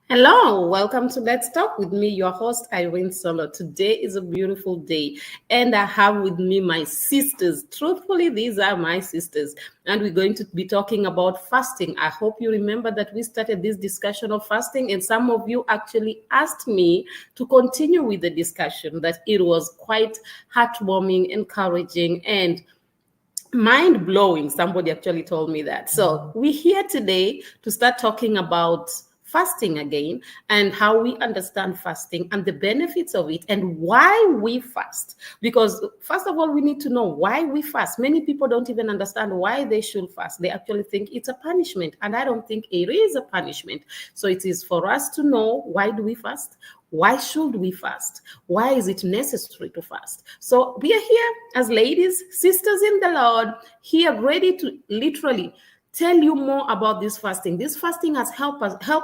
Hello, welcome to Let's Talk with me, your host, Irene Solo. Today is a beautiful day, and I have with me my sisters. Truthfully, these are my sisters, and we're going to be talking about fasting. I hope you remember that we started this discussion of fasting, and some of you actually asked me to continue with the discussion, that it was quite heartwarming, encouraging, and mind blowing. Somebody actually told me that. So we're here today to start talking about fasting again and how we understand fasting and the benefits of it and why we fast. Because, first of all, we need to know why we fast. Many people don't even understand why they should fast. They actually think it's a punishment, and I don't think it is a punishment. So it is for us to know, why do we fast? Why should we fast? Why is it necessary to fast? So we are here as ladies, sisters in the Lord, here ready to literally tell you more about this fasting. This fasting has helped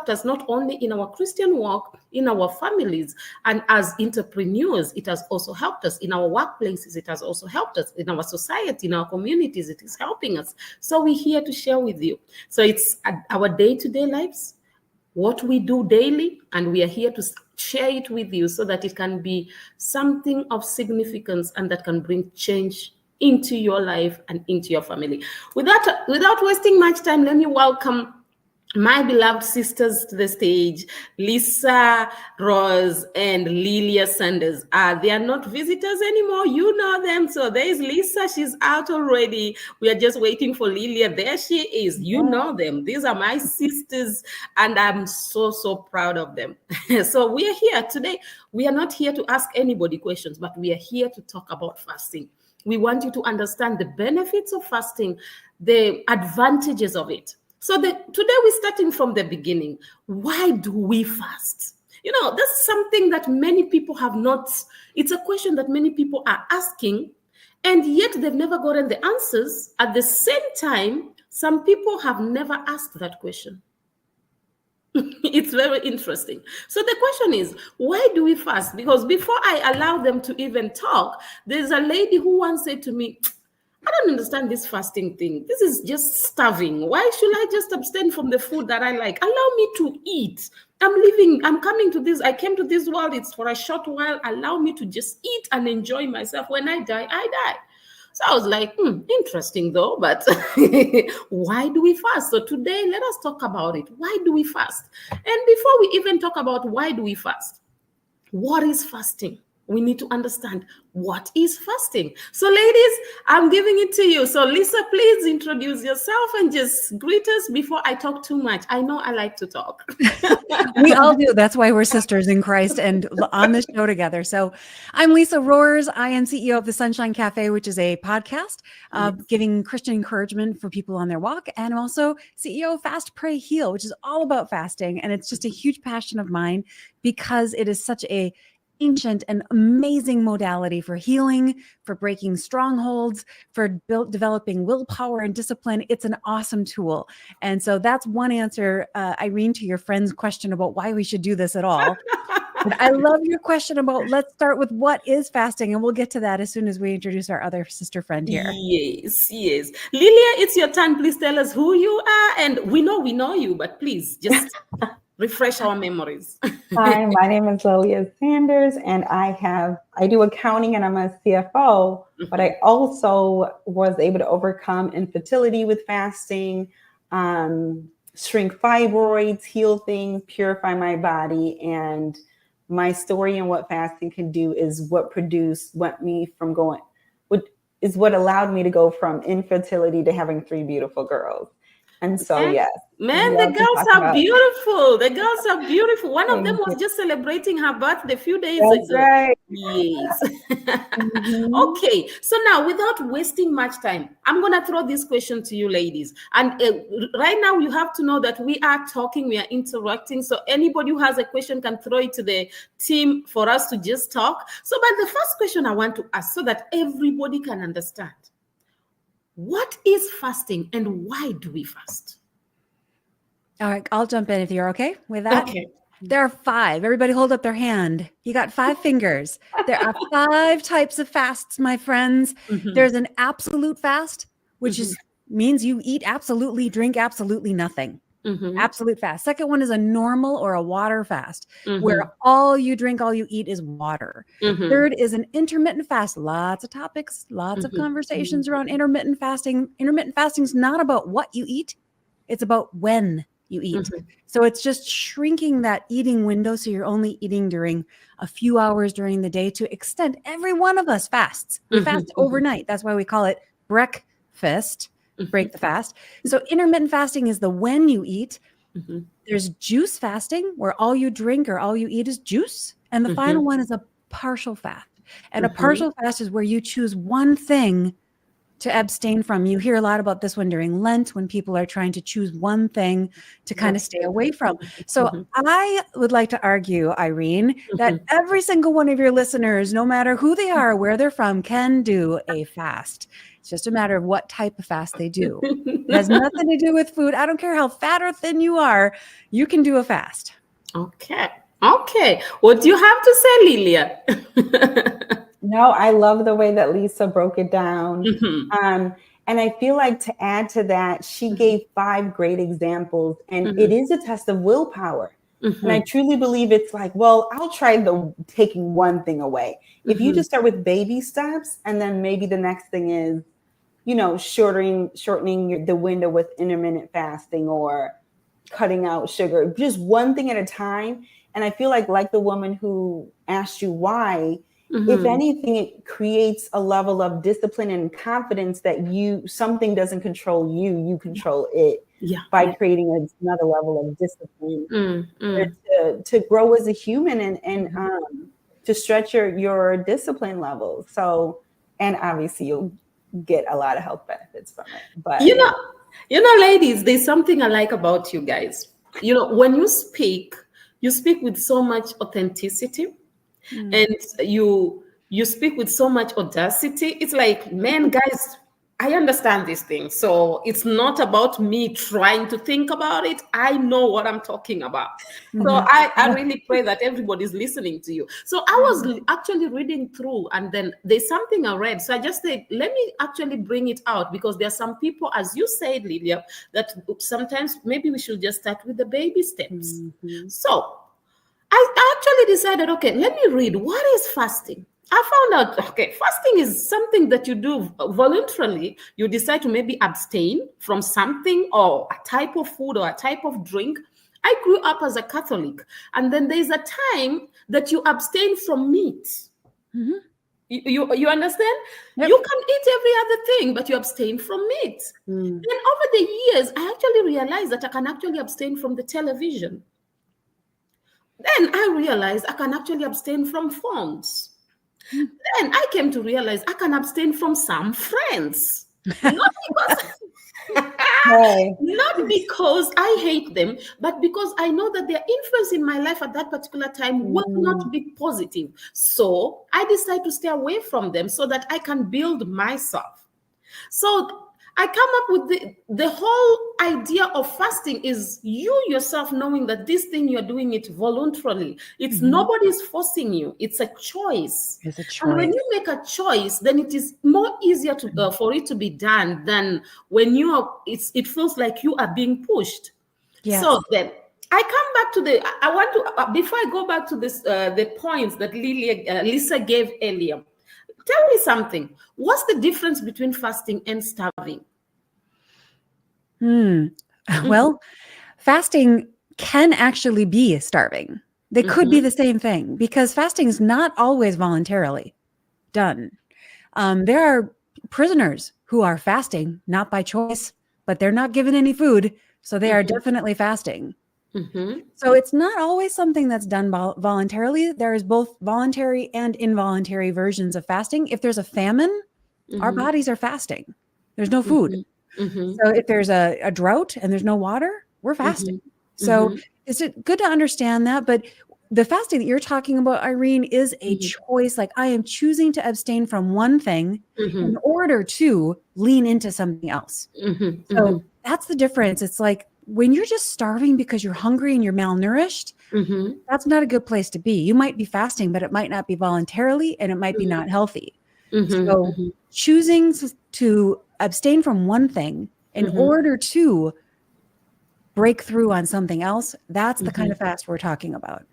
us not only in our Christian walk, in our families, and as entrepreneurs. It has also helped us in our workplaces. It has also helped us in our society, in our communities. It is helping us. So we're here to share with you. So it's our day-to-day lives, what we do daily, and we are here to share it with you so that it can be something of significance and that can bring change into your life and into your family. Without wasting much time, let me welcome my beloved sisters to the stage, Lisa Rose and Lillia Sanders. They are not visitors anymore. You know them. So there's Lisa. She's out already. We are just waiting for Lillia. There she is. You know them. These are my sisters, and I'm so proud of them. So we are here today. We are not here to ask anybody questions, but we are here to talk about fasting. We want you to understand the benefits of fasting, the advantages of it. So today we're starting from the beginning. Why do we fast? You know, that's something that many people have not, it's a question that many people are asking, and yet they've never gotten the answers. At the same time, some people have never asked that question. It's very interesting. So the question is, why do we fast? Because before I allow them to even talk, there's a lady who once said to me, I don't understand this fasting thing. This is just starving. Why should I just abstain from the food that I like? Allow me to eat. I'm coming to this. I came to this world. It's for a short while. Allow me to just eat and enjoy myself. When I die, I die. So I was like, interesting though, but why do we fast? So today, let us talk about it. Why do we fast? And before we even talk about why do we fast, what is fasting? We need to understand what is fasting. So ladies, I'm giving it to you. So Lisa, please introduce yourself and just greet us before I talk too much. I know I like to talk. We all do. That's why we're sisters in Christ and on this show together. So I'm Lisa Rohrs. I am CEO of the Sunshine Cafe, which is a podcast giving Christian encouragement for people on their walk. And I'm also CEO of Fast, Pray, Heal, which is all about fasting. And it's just a huge passion of mine because it is such a ancient and amazing modality for healing, for breaking strongholds, for developing willpower and discipline. It's an awesome tool. And so that's one answer, Irene, to your friend's question about why we should do this at all. But I love your question about, let's start with what is fasting, and we'll get to that as soon as we introduce our other sister friend here. Yes. Lillia, it's your turn. Please tell us who you are. And we know you, but please just refresh our memories. Hi, my name is Lillia Sanders, and I do accounting, and I'm a CFO, but I also was able to overcome infertility with fasting, shrink fibroids, heal things, purify my body. And my story and what fasting can do is what allowed me to go from infertility to having 3 beautiful girls. And so, yes. Man, the girls are beautiful. The girls are beautiful. One of them was just celebrating her birthday a few days ago. Right. Yes. Okay. So now, without wasting much time, I'm going to throw this question to you ladies. And right now, you have to know that we are talking, we are interacting. So anybody who has a question can throw it to the team for us to just talk. So, but the first question I want to ask so that everybody can understand. What is fasting and why do we fast? All right, I'll jump in if you're okay with that. Okay. There are 5. Everybody hold up their hand. You got 5 fingers. There are 5 types of fasts, my friends. There's an absolute fast, which means you eat absolutely, drink absolutely nothing. Absolute fast. Second one is a normal or a water fast, Mm-hmm. where all you drink, all you eat is water. Mm-hmm. Third is an intermittent fast. Lots of topics, lots of conversations around intermittent fasting. Intermittent fasting is not about what you eat. It's about when you eat. So it's just shrinking that eating window. So you're only eating during a few hours during the day to extend. Every one of us fasts. We fast overnight. That's why we call it breakfast. Break the fast. So intermittent fasting is the when you eat. There's juice fasting, where all you drink or all you eat is juice. And the final one is a partial fast. And a partial fast is where you choose one thing to abstain from. You hear a lot about this one during Lent, when people are trying to choose one thing to kind of stay away from. So I would like to argue, Irene, that every single one of your listeners, no matter who they are, where they're from, can do a fast. It's just a matter of what type of fast they do. It has nothing to do with food. I don't care how fat or thin you are, you can do a fast. Okay. What do you have to say, Lillia? No, I love the way that Lisa broke it down. And I feel like, to add to that, she gave 5 great examples, and it is a test of willpower. And I truly believe it's like, well, I'll try taking one thing away. If you just start with baby steps, and then maybe the next thing is, shortening the window with intermittent fasting, or cutting out sugar, just one thing at a time. And I feel like the woman who asked you why, if anything, it creates a level of discipline and confidence that something doesn't control you, you control it, by creating another level of discipline to grow as a human and to stretch your discipline levels. So, and obviously you'll get a lot of health benefits from it. But ladies, there's something I like about you guys. When you speak with so much authenticity. And you speak with so much audacity. It's like, man, guys, I understand these things. So it's not about me trying to think about it. I know what I'm talking about. So I really pray that everybody's listening to you. So I was actually reading through, and then there's something I read. So I just said, let me actually bring it out, because there are some people, as you said, Lillia, that sometimes maybe we should just start with the baby steps. So I actually decided, okay, let me read. What is fasting? I found out, okay, fasting is something that you do voluntarily. You decide to maybe abstain from something, or a type of food, or a type of drink. I grew up as a Catholic, and then there's a time that you abstain from meat. You understand? Yep. You can eat every other thing, but you abstain from meat. Then over the years, I actually realized that I can actually abstain from the television. Then I realized I can actually abstain from phones. Then I came to realize I can abstain from some friends. Not because I hate them, but because I know that their influence in my life at that particular time will not be positive. So I decide to stay away from them so that I can build myself. So I come up with the whole idea of fasting is you yourself knowing that this thing you're doing it voluntarily. It's nobody's forcing you. It's a choice. It's a choice. And when you make a choice, then it is more easier to for it to be done than when it feels like you are being pushed. Yes. So then I come back to I want to, before I go back to this, the points that Lisa gave earlier. Tell me something. What's the difference between fasting and starving? Well, fasting can actually be starving. They could be the same thing, because fasting is not always voluntarily done. There are prisoners who are fasting, not by choice, but they're not given any food. So they are definitely fasting. So it's not always something that's done voluntarily. There is both voluntary and involuntary versions of fasting. If there's a famine, our bodies are fasting. There's no food. So if there's a drought and there's no water, we're fasting. So it's good to understand that. But the fasting that you're talking about, Irene, is a choice. Like, I am choosing to abstain from one thing in order to lean into something else. So that's the difference. It's like, when you're just starving because you're hungry and you're malnourished, that's not a good place to be. You might be fasting, but it might not be voluntarily, and it might be not healthy. So choosing to abstain from one thing in order to break through on something else, that's the kind of fast we're talking about.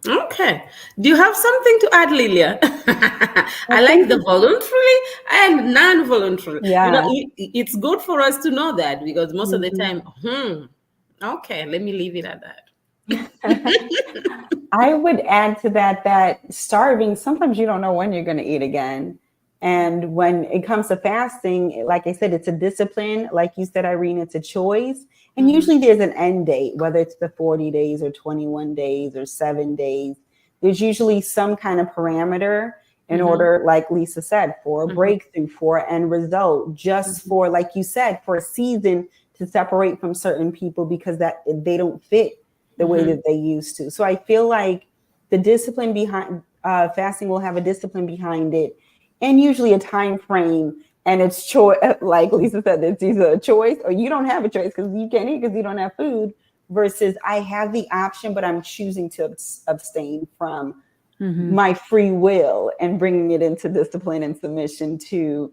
Okay. Do you have something to add, Lillia? I like think the voluntary and non-voluntary. Yeah. It's good for us to know that, because most of the Mhm. time, okay, let me leave it at that. I would add to that starving, sometimes you don't know when you're going to eat again. And when it comes to fasting, like I said, it's a discipline. Like you said, Irene, it's a choice. And usually there's an end date, whether it's the 40 days or 21 days or 7 days. There's usually some kind of parameter in order, like Lisa said, for a breakthrough, for an end result, just for, like you said, for a season to separate from certain people because that they don't fit the way that they used to. So I feel like the discipline behind fasting will have a discipline behind it, and usually a time frame. And it's choice, like Lisa said, it's either a choice or you don't have a choice because you can't eat because you don't have food. Versus I have the option, but I'm choosing to abstain from my free will and bringing it into discipline and submission to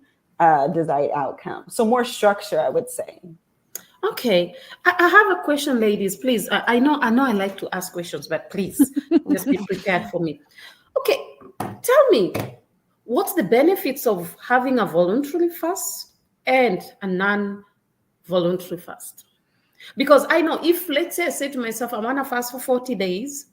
desired outcome. So more structure, I would say. Okay, I have a question, ladies. Please, I know I like to ask questions, but please just be prepared for me. Okay, tell me, what's the benefits of having a voluntary fast and a non-voluntary fast? Because I know, if, let's say, I say to myself, I want to fast for 40 days,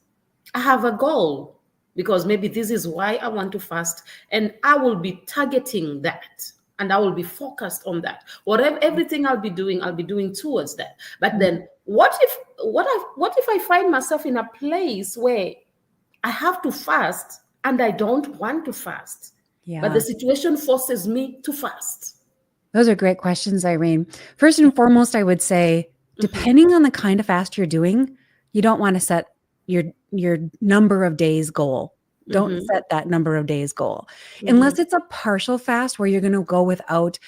I have a goal, because maybe this is why I want to fast, and I will be targeting that. And I will be focused on that. Whatever, everything I'll be doing towards that. But then, what if I find myself in a place where I have to fast and I don't want to fast, but the situation forces me to fast? Those are great questions, Irene. First and foremost, I would say, depending on the kind of fast you're doing, you don't want to set your number of days goal. Don't set that number of days goal. Unless it's a partial fast where you're going to go without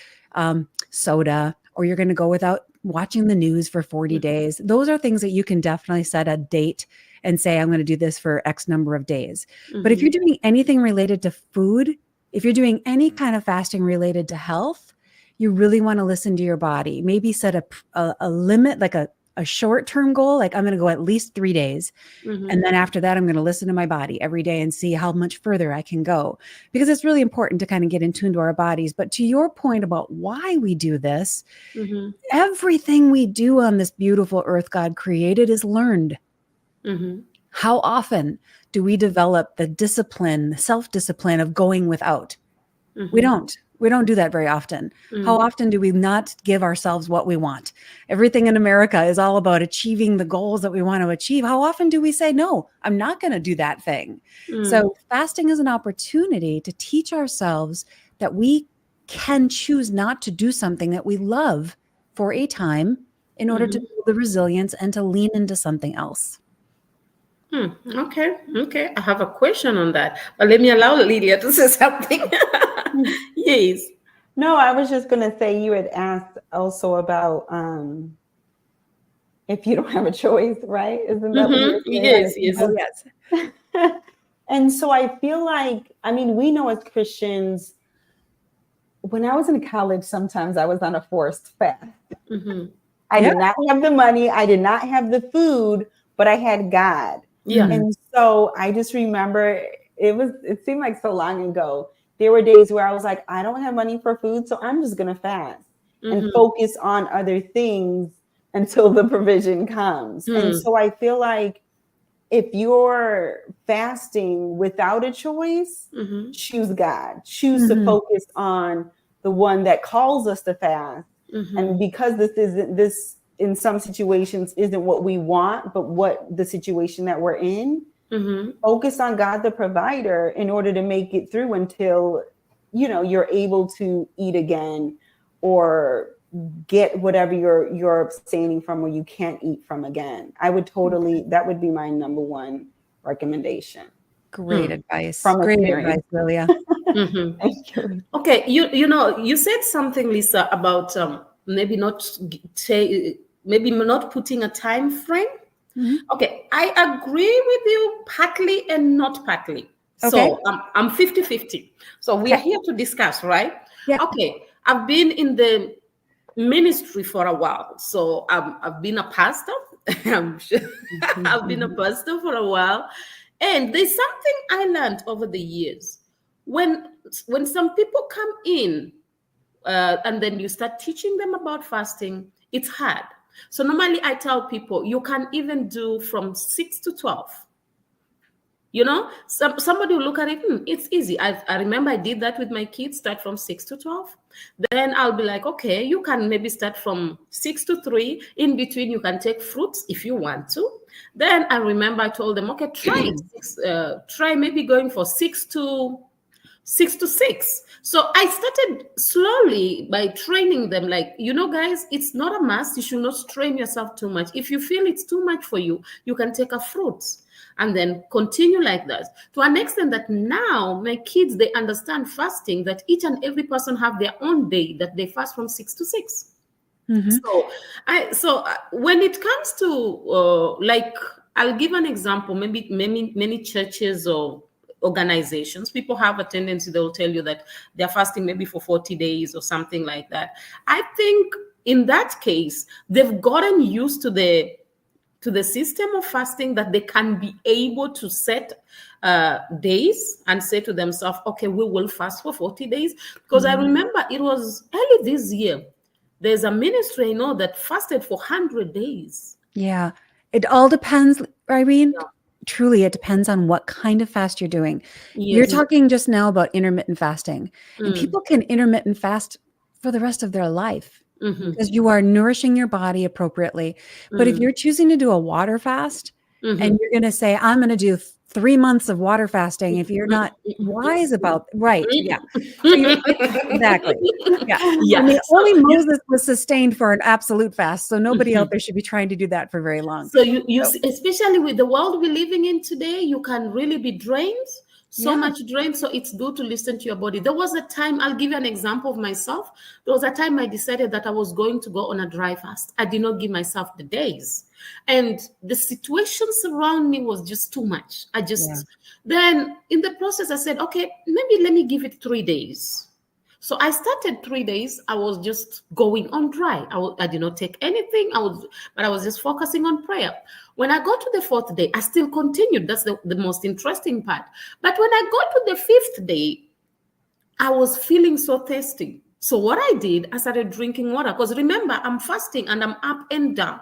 soda, or you're going to go without watching the news for 40 days. Those are things that you can definitely set a date and say, I'm going to do this for X number of days. But if you're doing anything related to food, if you're doing any kind of fasting related to health, you really want to listen to your body. Maybe set a limit, like a short-term goal, like I'm going to go at least 3 days. And then after that, I'm going to listen to my body every day and see how much further I can go, because it's really important to kind of get in tune to our bodies. But to your point about why we do this, everything we do on this beautiful earth God created is learned. How often do we develop the discipline, the self-discipline of going without? We don't. We don't do that very often. How often do we not give ourselves what we want? Everything in America is all about achieving the goals that we want to achieve. How often do we say, no, I'm not going to do that thing? So fasting is an opportunity to teach ourselves that we can choose not to do something that we love for a time in order to build the resilience and to lean into something else. Okay. I have a question on that, but let me allow Lillia to say something. Yes. No, I was just going to say, you had asked also about if you don't have a choice, right? Isn't that what you're saying? Yes. Oh, yes. And so I feel like, I mean, we know as Christians, when I was in college, sometimes I was on a forced fast. I did not have the money. I did not have the food, but I had God. And so I just remember it seemed like so long ago. There were days where I was like, I don't have money for food, so I'm just going to fast and focus on other things until the provision comes. And so I feel like if you're fasting without a choice, choose God, choose to focus on the one that calls us to fast. And because this in some situations isn't what we want, but what the situation that we're in, focus on God, the provider, in order to make it through until, you're able to eat again or get whatever you're abstaining from or you can't eat from again. That would be my number one recommendation. Great advice. From Great experience. advice, Lillia. Thank you. Okay, you said something, Lisa, about maybe not putting a time frame. Okay, I agree with you partly and not partly. Okay. So I'm 50-50. So we are here to discuss, right? Yeah. Okay, I've been in the ministry for a while. So I've been a pastor. I'm sure I've been a pastor for a while. And there's something I learned over the years. When some people come in and then you start teaching them about fasting, it's hard. So normally I tell people you can even do from 6 to 12. Somebody will look at it, it's easy. I remember I did that with my kids, start from 6 to 12. Then I'll be like, okay, you can maybe start from 6 to 3. In between, you can take fruits if you want to. Then I remember I told them, okay, try maybe going for 6 to 6. So I started slowly by training them, like, guys, it's not a must. You should not strain yourself too much. If you feel it's too much for you, you can take a fruit and then continue like that, to an extent that now my kids, they understand fasting, that each and every person have their own day that they fast from 6 to 6. So when it comes to like, I'll give an example. Maybe many churches or organizations, people have a tendency, they'll tell you that they're fasting maybe for 40 days or something like that. I think in that case, they've gotten used to the system of fasting, that they can be able to set days and say to themselves, okay, we will fast for 40 days. Because I remember it was early this year, there's a ministry I know that fasted for 100 days. Yeah, it all depends, Irene. Yeah. Truly, it depends on what kind of fast you're doing. Yes. You're talking just now about intermittent fasting, and people can intermittent fast for the rest of their life. Because you are nourishing your body appropriately. But if you're choosing to do a water fast and you're going to say, I'm going to do 3 months of water fasting, if you're not wise about, right. Yeah. So exactly. Yeah. Yes. I mean, only Moses was sustained for an absolute fast. So nobody out there should be trying to do that for very long. So you especially with the world we're living in today, you can really be drained. Much drained. So it's good to listen to your body. There was a time, I'll give you an example of myself. There was a time I decided that I was going to go on a dry fast. I did not give myself the days. And the situations around me was just too much. Then in the process, I said, okay, maybe let me give it 3 days. So I started 3 days. I was just going on dry. I did not take anything. But I was just focusing on prayer. When I got to the 4th day, I still continued. That's the most interesting part. But when I got to the 5th day, I was feeling so thirsty. So what I did, I started drinking water. Because remember, I'm fasting and I'm up and down.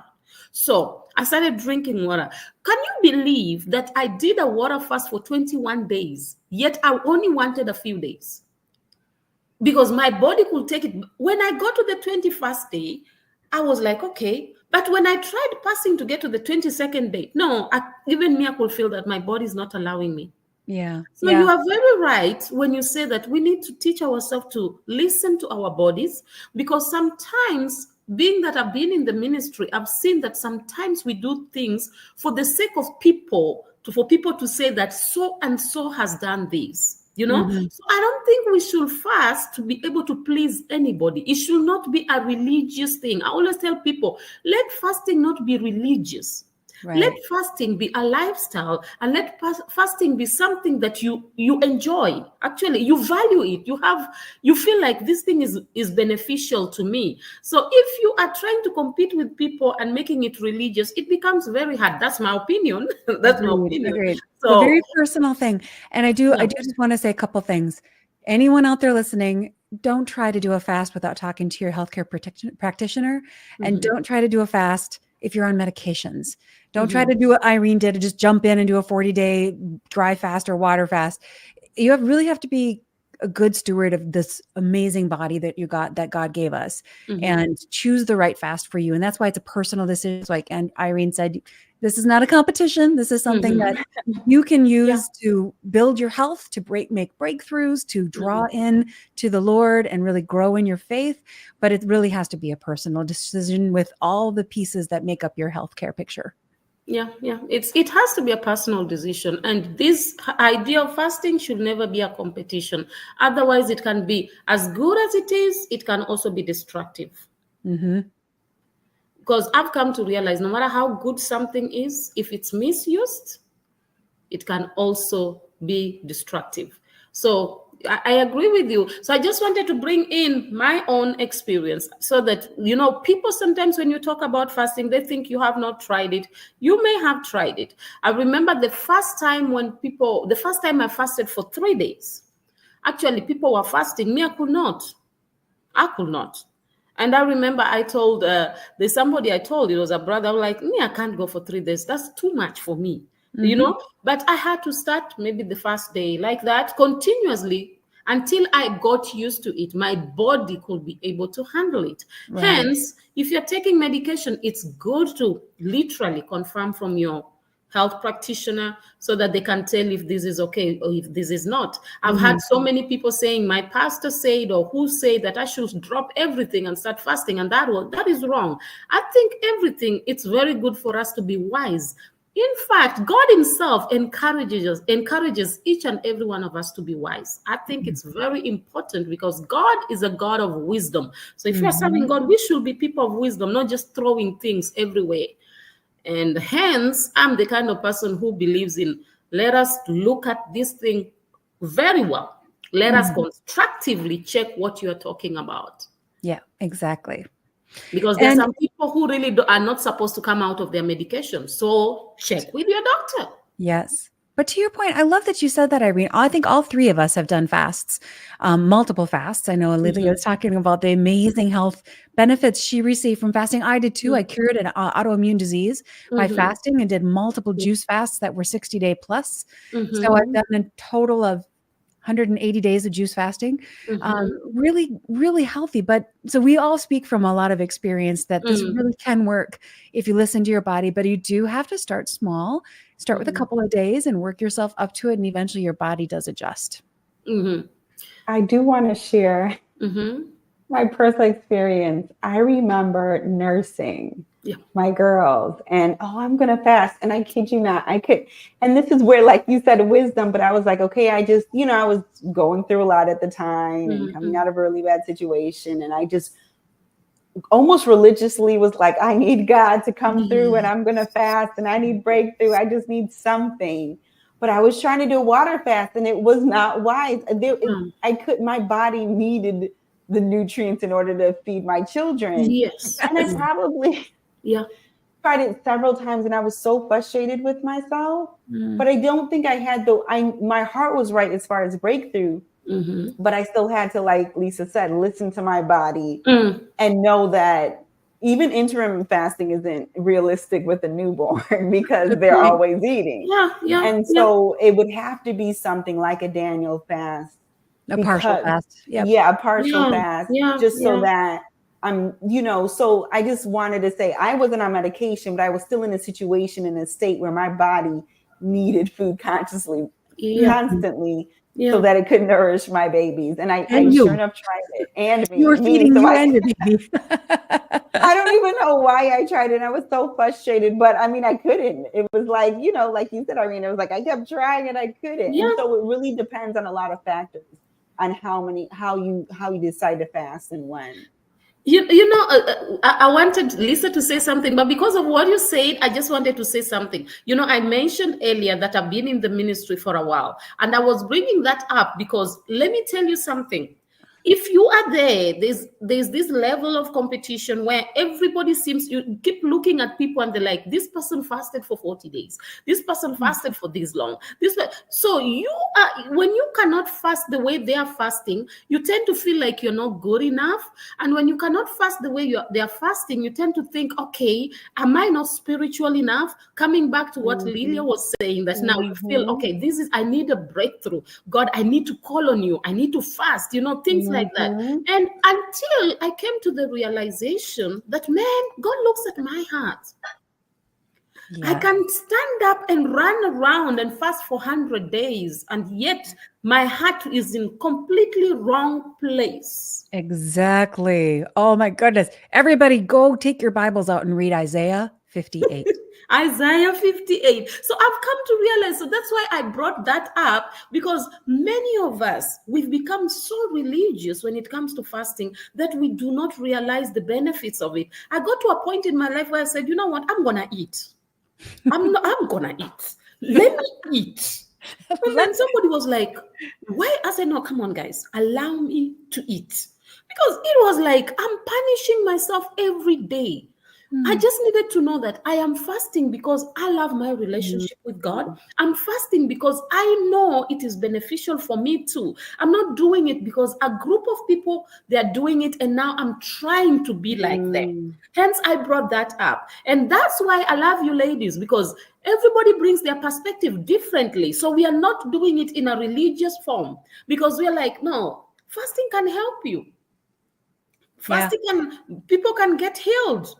So I started drinking water. Can you believe that I did a water fast for 21 days, yet I only wanted a few days? Because my body could take it. When I got to the 21st day, I was like, okay. But when I tried passing to get to the 22nd day, even me, I could feel that my body is not allowing me. Yeah. So you are very right when you say that we need to teach ourselves to listen to our bodies, because sometimes, being that I've been in the ministry, I've seen that sometimes we do things for the sake of people, for people to say that so and so has done this. So I don't think we should fast to be able to please anybody. It should not be a religious thing. I always tell people, let fasting not be religious. Right. Let fasting be a lifestyle, and let fasting be something that you enjoy. Actually, you value it. You feel like this thing is beneficial to me. So if you are trying to compete with people and making it religious, it becomes very hard. That's my opinion. Agreed. So, a very personal thing. And I do just want to say a couple things. Anyone out there listening, don't try to do a fast without talking to your healthcare practitioner, and don't try to do a fast if you're on medications. Don't try to do what Irene did, to just jump in and do a 40-day dry fast or water fast. You really have to be a good steward of this amazing body that God gave us, and choose the right fast for you. And that's why it's a personal decision. Like, and Irene said, this is not a competition. This is something that you can use to build your health, to make breakthroughs, to draw in to the Lord and really grow in your faith. But it really has to be a personal decision with all the pieces that make up your healthcare picture. Yeah. It has to be a personal decision. And this idea of fasting should never be a competition. Otherwise, it can be as good as it is. It can also be destructive. Because I've come to realize no matter how good something is, if it's misused, it can also be destructive. So I agree with you. So I just wanted to bring in my own experience so that, people sometimes when you talk about fasting, they think you have not tried it. You may have tried it. I remember the first time I fasted for 3 days. Actually, people were fasting. Me, I could not. And I remember I told, there's somebody I told, it was a brother, I'm like, me, I can't go for 3 days. That's too much for me, But I had to start maybe the first day like that continuously until I got used to it. My body could be able to handle it. Right. Hence, if you're taking medication, it's good to literally confirm from your health practitioner so that they can tell if this is okay or if this is not. I've had so many people saying my pastor said or who said that I should drop everything and start fasting, and that is wrong. I think it's very good for us to be wise. In fact, God himself encourages each and every one of us to be wise. I think it's very important because God is a God of wisdom. So if you're serving God, we should be people of wisdom, not just throwing things everywhere. And hence, I'm the kind of person who believes in let us look at this thing very well. Let us constructively check what you're talking about. Yeah, exactly. Because there are some people who really are not supposed to come out of their medication. So check with your doctor. Yes. But to your point, I love that you said that, Irene. I think all three of us have done fasts, multiple fasts. I know Lillia was talking about the amazing health benefits she received from fasting. I did too. I cured an autoimmune disease by fasting and did multiple juice fasts that were 60-day plus. So I've done a total of 180 days of juice fasting. Really, really healthy. But so we all speak from a lot of experience that this really can work if you listen to your body, but you do have to start small, start with a couple of days and work yourself up to it. And eventually your body does adjust. I do want to share my personal experience. I remember nursing my girls and, I'm going to fast. And I kid you not, and this is where, like you said, wisdom, but I was like, okay, I just, I was going through a lot at the time and coming out of a really bad situation. And I just almost religiously was like, I need God to come through and I'm going to fast and I need breakthrough. I just need something. But I was trying to do a water fast and it was not wise. My body needed the nutrients in order to feed my children. Yes. And I probably tried it several times and I was so frustrated with myself, but I don't think I had my heart was right as far as breakthrough, but I still had to, like Lisa said, listen to my body and know that even intermittent fasting isn't realistic with a newborn because they're always eating. So it would have to be something like a Daniel fast. A partial fast. A partial fast. So that so I just wanted to say I wasn't on medication, but I was still in a situation, in a state where my body needed food constantly, constantly, so that it could nourish my babies. And I sure enough tried it. And me. You were feeding you and your baby. I don't even know why I tried it. I was so frustrated, but I mean, I couldn't. It was like, like you said, Irene, it was like I kept trying and I couldn't. And so it really depends on a lot of factors on how you decide to fast and when. I wanted Lisa to say something, but because of what you said, I just wanted to say something. I mentioned earlier that I've been in the ministry for a while, and I was bringing that up because let me tell you something. If you are there's this level of competition where everybody you keep looking at people and they're like, this person fasted for 40 days. This person fasted for this long. So when you cannot fast the way they are fasting, you tend to feel like you're not good enough. And when you cannot fast the way they are fasting, you tend to think, okay, am I not spiritual enough? Coming back to what Lillia was saying, that now you feel, okay, I need a breakthrough. God, I need to call on you. I need to fast, things like that. And until I came to the realization that, man, God looks at my heart. I can stand up and run around and fast for 100 days, and yet my heart is in completely wrong place. Exactly. Oh my goodness. Everybody go take your Bibles out and read Isaiah 58. Isaiah 58. So I've come to realize, so that's why I brought that up, because many of us, we've become so religious when it comes to fasting that we do not realize the benefits of it. I got to a point in my life where I said, you know what, I'm going to eat. I'm going to eat. Let me eat. Let then somebody was like, why? I said, no, come on, guys, allow me to eat. Because it was like, I'm punishing myself every day. I just needed to know that I am fasting because I love my relationship with God. I'm fasting because I know it is beneficial for me too. I'm not doing it because a group of people, they're doing it and now I'm trying to be like them. Hence, I brought that up. And that's why I love you ladies, because everybody brings their perspective differently. So we are not doing it in a religious form because we're like, no, fasting can help you. Fasting people can get healed.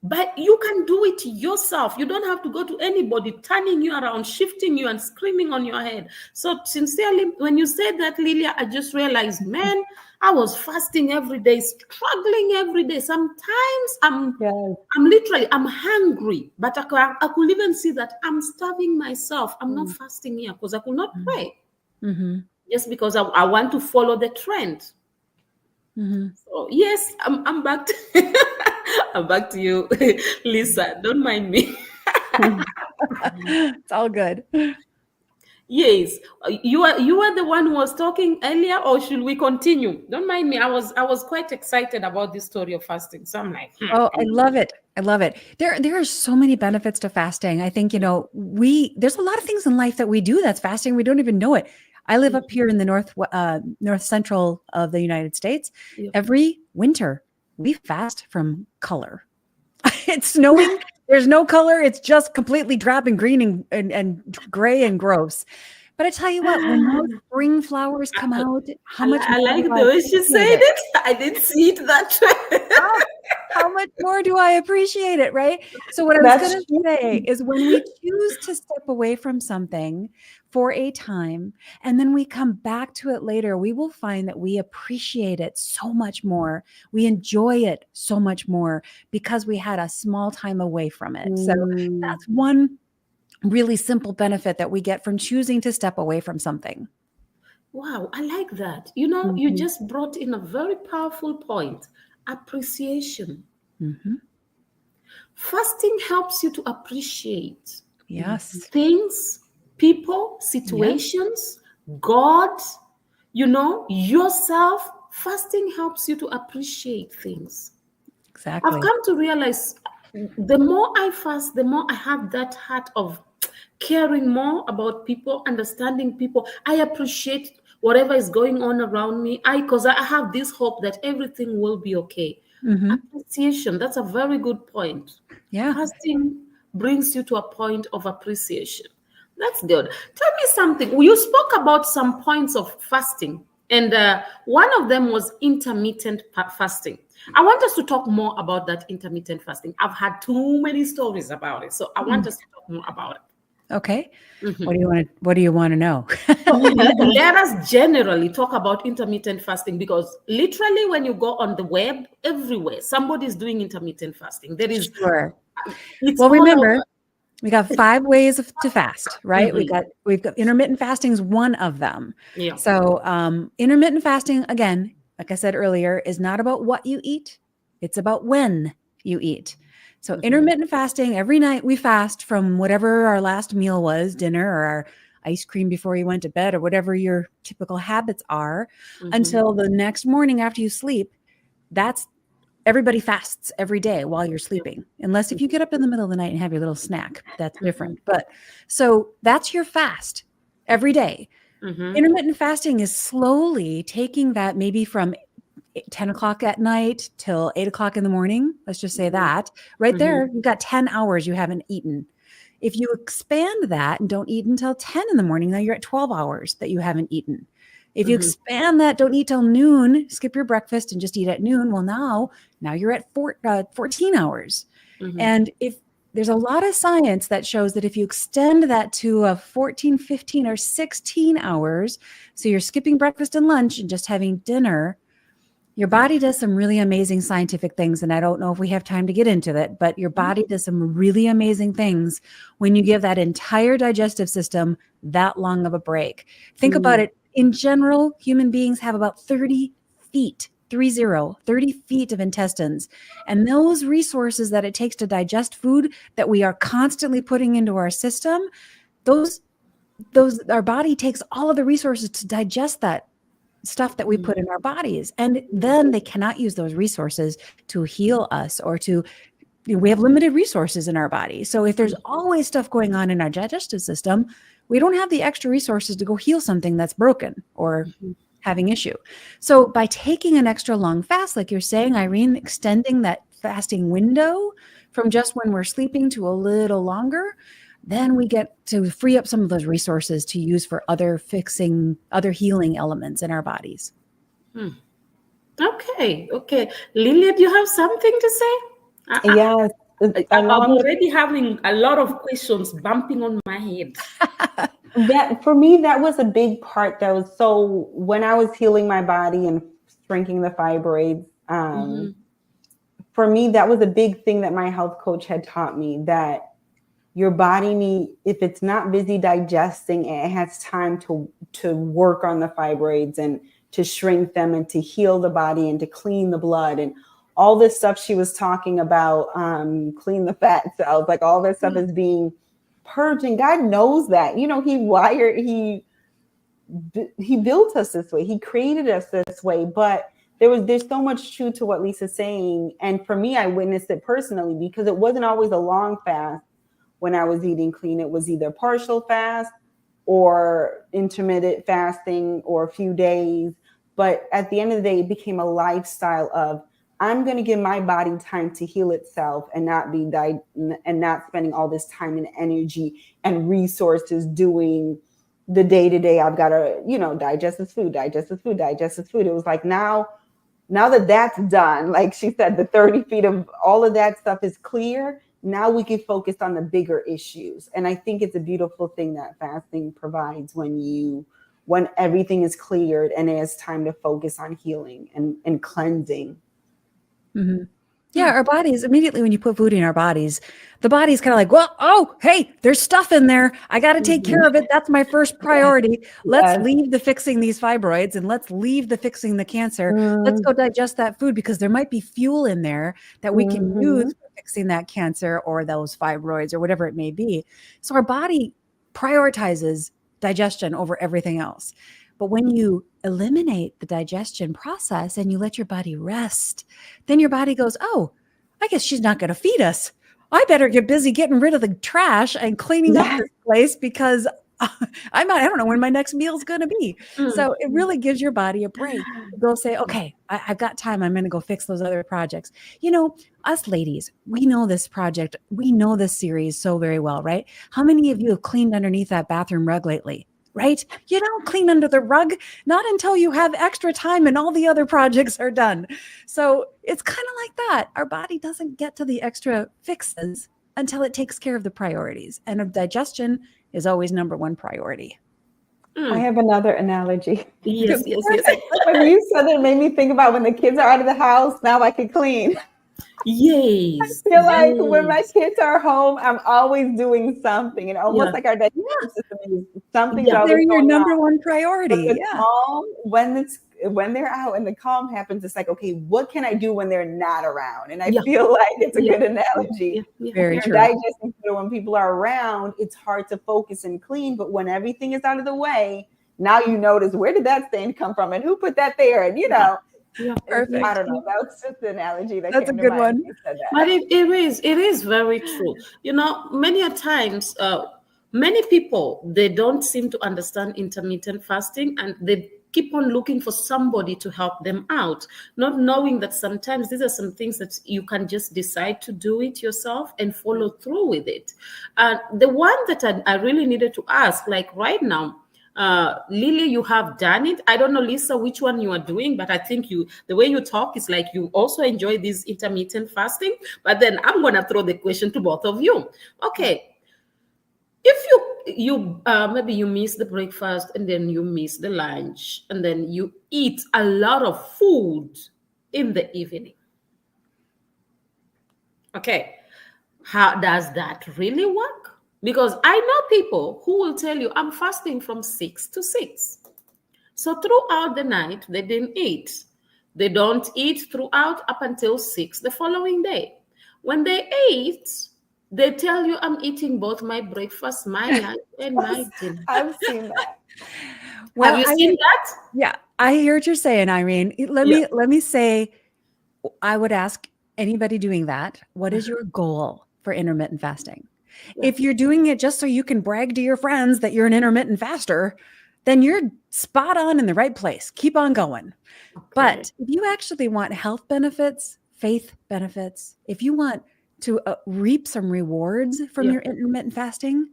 But you can do it yourself. You don't have to go to anybody turning you around, shifting you and screaming on your head. So sincerely, when you said that, Lillia, I just realized, man, I was fasting every day, struggling every day. Sometimes I'm hungry, but I could even see that I'm starving myself. I'm not fasting here because I could not pray. Just because I want to follow the trend. So yes, I'm back to I'm back to you, Lisa. Don't mind me. It's all good. Yes, you are the one who was talking earlier, or should we continue? Don't mind me. I was quite excited about this story of fasting. So I'm like, Oh, I love it. I love it. There are so many benefits to fasting. I think, there's a lot of things in life that we do that's fasting. We don't even know it. I live up here in the north central of the United States. Every winter, we fast from color. It's snowing. There's no color. It's just completely drab and green and gray and gross. But I tell you what, when those spring flowers come out, how much I more like do the way she said appreciate it. I didn't see it that way. how much more do I appreciate it, right? So what I was going to say is when we choose to step away from something for a time, and then we come back to it later, we will find that we appreciate it so much more. We enjoy it so much more because we had a small time away from it. So that's one really simple benefit that we get from choosing to step away from something. Wow, I like that. You just brought in a very powerful point. Appreciation. Fasting helps you to appreciate things, people, situations, God, yourself. Fasting helps you to appreciate things. Exactly. I've come to realize the more I fast, the more I have that heart of caring more about people, understanding people. I appreciate whatever is going on around me. Because I have this hope that everything will be okay. Appreciation, that's a very good point. Fasting brings you to a point of appreciation. That's good. Tell me something. You spoke about some points of fasting, and one of them was intermittent fasting. I want us to talk more about that intermittent fasting. I've had too many stories about it, so I want us to talk more about it. Okay. What do you want to know? Let us generally talk about intermittent fasting, because literally when you go on the web, everywhere somebody's doing intermittent fasting. There is well, remember, we got 5 ways to fast, right? We've got intermittent fasting is one of them. So intermittent fasting, again, like I said earlier, is not about what you eat. It's about when you eat. So intermittent fasting, every night we fast from whatever our last meal was, dinner or our ice cream before you went to bed or whatever your typical habits are, until the next morning after you sleep. Everybody fasts every day while you're sleeping, unless if you get up in the middle of the night and have your little snack, that's different. But so that's your fast every day. Intermittent fasting is slowly taking that maybe from 10 o'clock at night till 8 o'clock in the morning. Let's just say that right there, you've got 10 hours you haven't eaten. If you expand that and don't eat until 10 in the morning, now you're at 12 hours that you haven't eaten. If you expand that, don't eat till noon, skip your breakfast and just eat at noon. Well, now you're at 14 hours. And if there's a lot of science that shows that if you extend that to a 14, 15, or 16 hours, so you're skipping breakfast and lunch and just having dinner, your body does some really amazing scientific things. And I don't know if we have time to get into that, but your body does some really amazing things when you give that entire digestive system that long of a break. Think about it. In general, human beings have about 30 feet, 30 feet of intestines. And those resources that it takes to digest food that we are constantly putting into our system, those our body takes all of the resources to digest that stuff that we put in our bodies. And then they cannot use those resources to heal us or to, we have limited resources in our body. So if there's always stuff going on in our digestive system, we don't have the extra resources to go heal something that's broken or having issue. So by taking an extra long fast, like you're saying, Irene, extending that fasting window from just when we're sleeping to a little longer, then we get to free up some of those resources to use for other healing elements in our bodies. Okay. Lillia, do you have something to say? Yes. I'm already having a lot of questions bumping on my head. That for me, that was a big part. So when I was healing my body and shrinking the fibroids, for me, that was a big thing that my health coach had taught me, that your body if it's not busy digesting, it has time to work on the fibroids and to shrink them and to heal the body and to clean the blood and all this stuff she was talking about, clean the fat cells, like all this stuff is being purged. And God knows that, he built us this way. He created us this way, but there's so much truth to what Lisa's saying. And for me, I witnessed it personally because it wasn't always a long fast when I was eating clean. It was either partial fast or intermittent fasting or a few days. But at the end of the day, it became a lifestyle of, I'm going to give my body time to heal itself and not spending all this time and energy and resources doing the day-to-day. I've got to, digest this food. It was like, now that that's done, like she said, the 30 feet of all of that stuff is clear. Now we can focus on the bigger issues. And I think it's a beautiful thing that fasting provides when everything is cleared and it's time to focus on healing and cleansing. Mm-hmm. Yeah, our bodies, immediately when you put food in our bodies, the body's kind of like, well, oh, hey, there's stuff in there. I got to take care of it. That's my first priority. Let's leave the fixing these fibroids and let's leave the fixing the cancer. Let's go digest that food because there might be fuel in there that we can use for fixing that cancer or those fibroids or whatever it may be. So our body prioritizes digestion over everything else. But when you eliminate the digestion process and you let your body rest, then your body goes, oh, I guess she's not going to feed us. I better get busy getting rid of the trash and cleaning up this place because I don't know when my next meal is going to be. So it really gives your body a break. Go say, okay, I've got time. I'm going to go fix those other projects. Us ladies, we know this project. We know this series so very well, right? How many of you have cleaned underneath that bathroom rug lately? Right? You don't clean under the rug, not until you have extra time and all the other projects are done. So it's kind of like that. Our body doesn't get to the extra fixes until it takes care of the priorities. And digestion is always number one priority. I have another analogy. Yes. When you said it, made me think about when the kids are out of the house, now I can clean. Yes. I feel like when my kids are home, I'm always doing something, and almost like our digestive system is something. They're your number one priority. Calm, when they're out and the calm happens, it's like, okay, what can I do when they're not around? And I feel like it's a good analogy. Very true. Digesting, when people are around, it's hard to focus and clean, but when everything is out of the way, now you notice, where did that stain come from and who put that there? And perfect. I don't know. That's just the analogy that that's came a good to mind. one. But it is very true. Many a times, many people, they don't seem to understand intermittent fasting, and they keep on looking for somebody to help them out, not knowing that sometimes these are some things that you can just decide to do it yourself and follow through with it. And the one that I really needed to ask, like right now, Lillia, you have done it. I don't know, Lisa, which one you are doing, but I think the way you talk is like you also enjoy this intermittent fasting. But then I'm going to throw the question to both of you. Okay. If you maybe you miss the breakfast and then you miss the lunch and then you eat a lot of food in the evening. Okay. How does that really work? Because I know people who will tell you, I'm fasting from 6 to 6. So throughout the night, they didn't eat. They don't eat throughout up until 6 the following day. When they ate, They tell you I'm eating both my breakfast, my lunch, and my dinner. I've seen that. Have you seen that? Yeah, I hear what you're saying, Irene. Let me say, I would ask anybody doing that, what is your goal for intermittent fasting? Yeah. If you're doing it just so you can brag to your friends that you're an intermittent faster, then you're spot on in the right place. Keep on going. Okay. But if you actually want health benefits, faith benefits, if you want to reap some rewards from your intermittent fasting,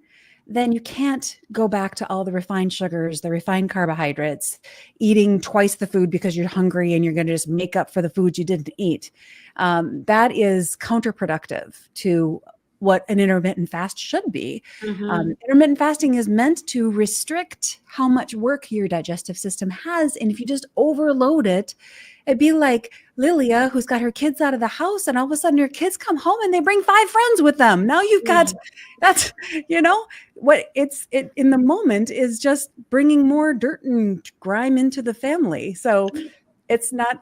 then you can't go back to all the refined sugars, the refined carbohydrates, eating twice the food because you're hungry and you're going to just make up for the food you didn't eat. That is counterproductive to what an intermittent fast should be. Intermittent fasting is meant to restrict how much work your digestive system has. And if you just overload it, it'd be like Lillia, who's got her kids out of the house, and all of a sudden her kids come home and they bring 5 friends with them. Now you've got, that's, what it in the moment is just bringing more dirt and grime into the family. So that's not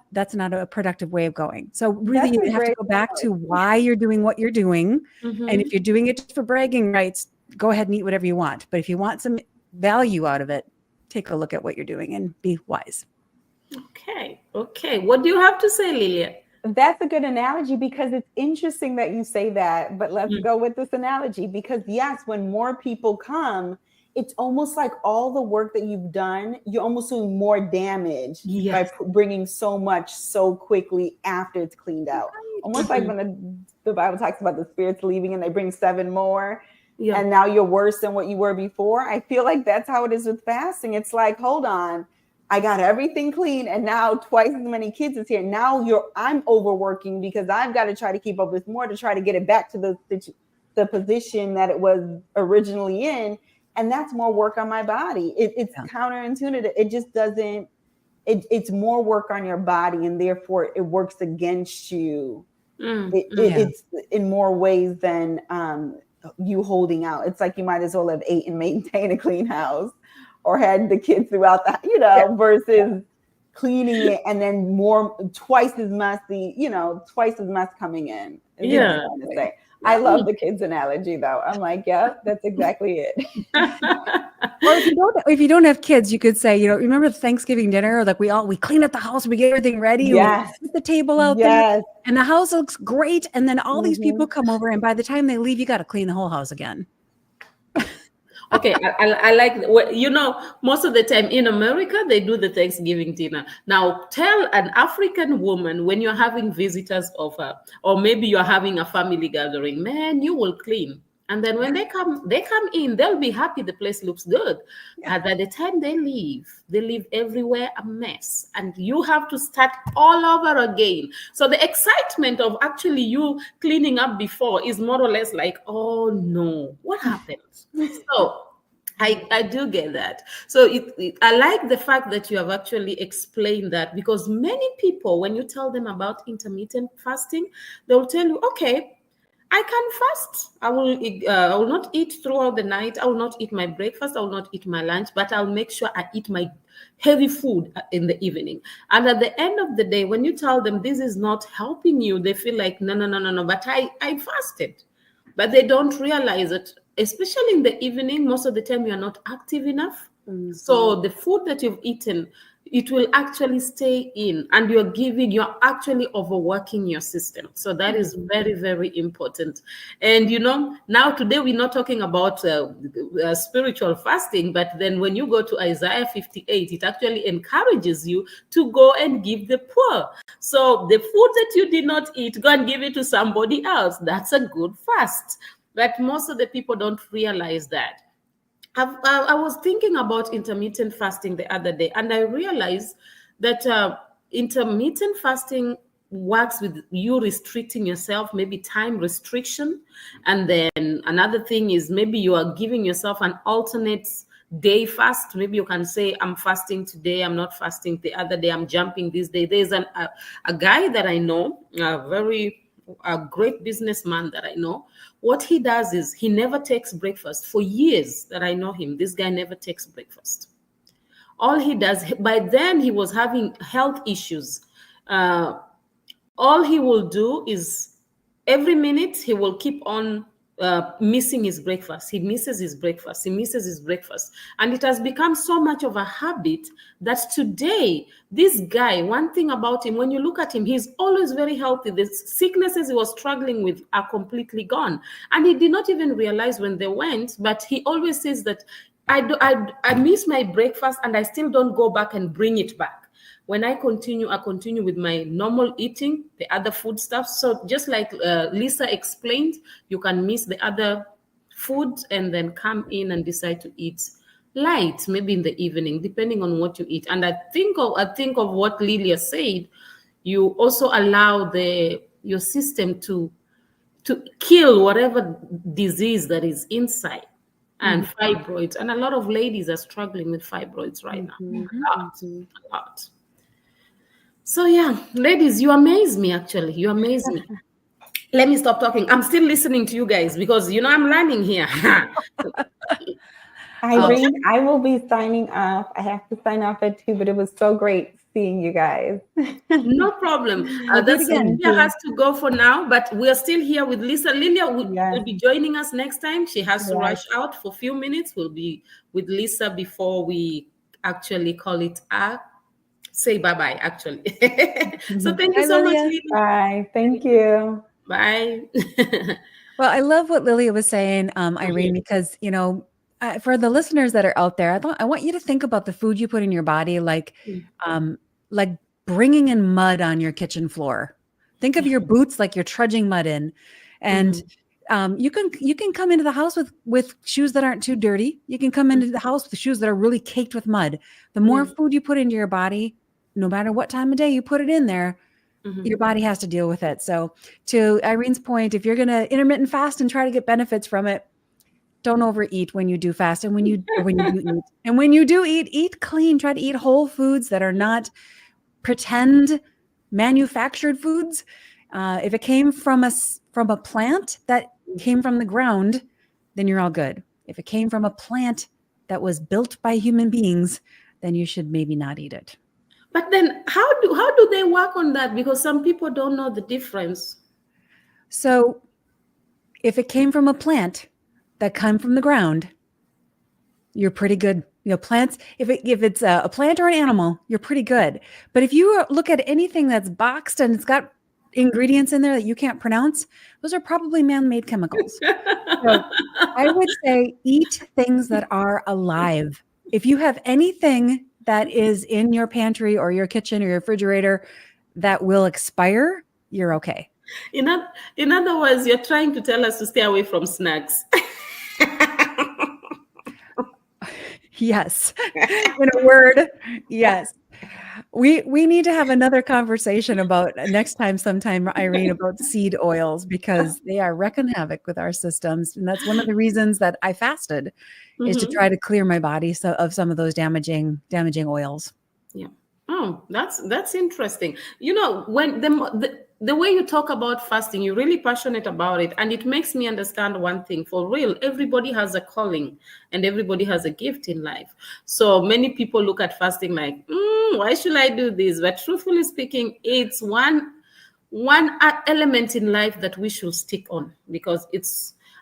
a productive way of going. So really you have to go back to why you're doing what you're doing. And if you're doing it just for bragging rights, go ahead and eat whatever you want. But if you want some value out of it, take a look at what you're doing and be wise. Okay. What do you have to say, Lillia? That's a good analogy, because it's interesting that you say that, but let's go with this analogy, because yes, when more people come, it's almost like all the work that you've done, you're almost doing more damage by bringing so much so quickly after it's cleaned out. Almost like when the Bible talks about the spirits leaving and they bring 7 more. And now you're worse than what you were before. I feel like that's how it is with fasting. It's like, hold on, I got everything clean, and now twice as many kids is here. Now I'm overworking because I've got to try to keep up with more to try to get it back to the position that it was originally in. And that's more work on my body. It's counterintuitive. It just doesn't, it's more work on your body, and therefore it works against you. It's in more ways than you holding out. It's like you might as well have ate and maintained a clean house, or had the kids throughout the, versus cleaning it and then twice as mess coming in. I love the kids analogy though. I'm like, yeah, that's exactly it. Or if you don't have kids, you could say, remember the Thanksgiving dinner? Like we clean up the house, we get everything ready, we put the table out there, and the house looks great. And then all these people come over, and by the time they leave, you got to clean the whole house again. Okay, I like, most of the time in America, they do the Thanksgiving dinner. Now, tell an African woman when you're having visitors over, or maybe you're having a family gathering, man, you will clean. And then when they come in, they'll be happy the place looks good. But by the time they leave everywhere a mess. And you have to start all over again. So the excitement of actually you cleaning up before is more or less like, oh no, what happened? So I do get that. So I like the fact that you have actually explained that, because many people, when you tell them about intermittent fasting, they'll tell you, okay, I can fast. I will not eat throughout the night. I will not eat my breakfast. I will not eat my lunch, but I'll make sure I eat my heavy food in the evening. And at the end of the day, when you tell them this is not helping you, they feel like, no, but I fasted. But they don't realize it, especially in the evening, most of the time you are not active enough. So the food that you've eaten, it will actually stay in, and you're actually overworking your system. So that is very, very important. And now today we're not talking about spiritual fasting, but then when you go to Isaiah 58, it actually encourages you to go and give the poor. So the food that you did not eat, go and give it to somebody else. That's a good fast. But most of the people don't realize that. I was thinking about intermittent fasting the other day, and I realized that intermittent fasting works with you restricting yourself, maybe time restriction. And then another thing is maybe you are giving yourself an alternate day fast. Maybe you can say, I'm fasting today, I'm not fasting the other day, I'm jumping this day. There's a guy that I know, a great businessman that I know. What he does is he never takes breakfast. For years that I know him, this guy never takes breakfast. All he does, by then he was having health issues. All he will do is every minute he will keep on missing his breakfast. He misses his breakfast. He misses his breakfast. And it has become so much of a habit that today, this guy, one thing about him, when you look at him, he's always very healthy. The sicknesses he was struggling with are completely gone. And he did not even realize when they went, but he always says that I miss my breakfast and I still don't go back and bring it back. When I continue with my normal eating, the other food stuff. So just like Lisa explained, you can miss the other food and then come in and decide to eat light, maybe in the evening, depending on what you eat. And I think of what Lillia said. You also allow your system to kill whatever disease that is inside. And fibroids. And a lot of ladies are struggling with fibroids right now. A lot. So yeah, ladies, you amaze me, actually. You amaze me. Let me stop talking. I'm still listening to you guys because, I'm learning here. Irene, I will be signing off. I have to sign off at 2, but it was so great seeing you guys. No problem. Lillia has to go for now, but we're still here with Lisa. Lillia will be joining us next time. She has to rush out for a few minutes. We'll be with Lisa before we actually call it say bye-bye, actually. So thank you so much, Lillia. Bye. Thank you. Bye. Well, I love what Lillia was saying, Irene, because, for the listeners that are out there, I want you to think about the food you put in your body, like bringing in mud on your kitchen floor. Think of your boots like you're trudging mud in, and you can come into the house with shoes that aren't too dirty. You can come into the house with shoes that are really caked with mud. The more food you put into your body, no matter what time of day you put it in there, your body has to deal with it. So to Irene's point, if you're going to intermittent fast and try to get benefits from it, don't overeat when you do fast. And when you do eat, and when you do eat clean, try to eat whole foods that are not pretend manufactured foods. If it came from a plant that came from the ground, then you're all good. If it came from a plant that was built by human beings, then you should maybe not eat it. But then how do they work on that? Because some people don't know the difference. So if it came from a plant that came from the ground, you're pretty good. Plants, if it's a plant or an animal, you're pretty good. But if you look at anything that's boxed and it's got ingredients in there that you can't pronounce, those are probably man-made chemicals. So I would say eat things that are alive. If you have anything that is in your pantry or your kitchen or your refrigerator that will expire, you're okay. In other words, you're trying to tell us to stay away from snacks. Yes. In a word, yes. We need to have another conversation about sometime, Irene, about seed oils, because they are wrecking havoc with our systems. And that's one of the reasons that I fasted, is to try to clear my body of some of those damaging oils. Yeah. Oh, that's interesting. When the way you talk about fasting, you're really passionate about it. And it makes me understand one thing for real. Everybody has a calling and everybody has a gift in life. So many people look at fasting like, why should I do this? But truthfully speaking, it's one element in life that we should stick on, because